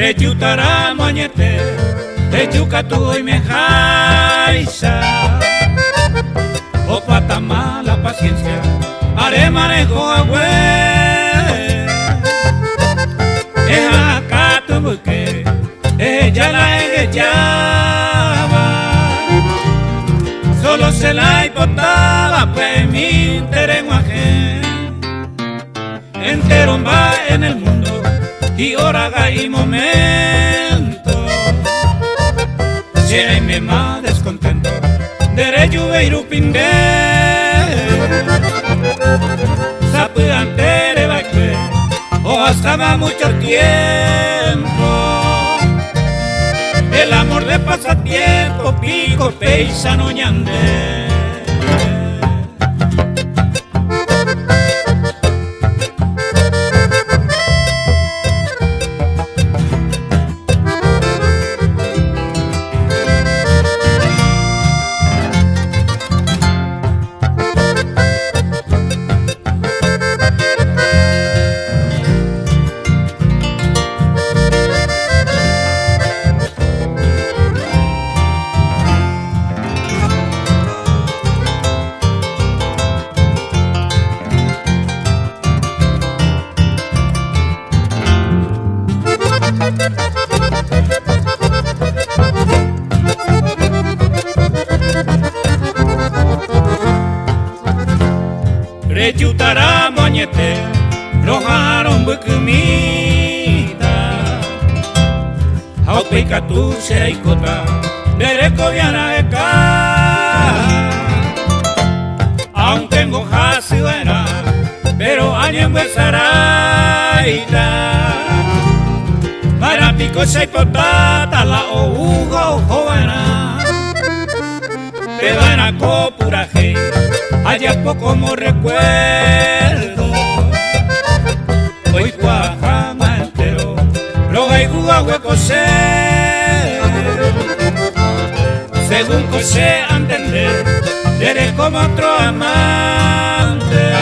Rechutara moñete, rechuca tu y me jaisa. O patama la paciencia, haré manejo a güey. Es acá tu buque, ella la echaba. Solo se la hipotaba, pues mi interés guajé. Entero va en el mundo y hora y momento. Si hay me más descontento, derecho e irupingue. Sapuante de baque, o hasta va mucho tiempo. El amor de pasatiempo, pico, paisano ñande. Rechutara moñete, rojaron bucumita. Aupica tu se icota, dereco viana de acá. Aún tengo jasuera, pero año en huesaraita. Marapico se potata, la ohugo joana. Te van a copuraje, allá poco como recuerdo. Hoy cuajama entero, lo gaigua hueco ser. Según cosé a entender, eres como otro amante.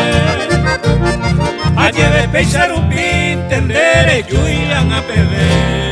A lleve pensar un pin, tender, yuyan a peber.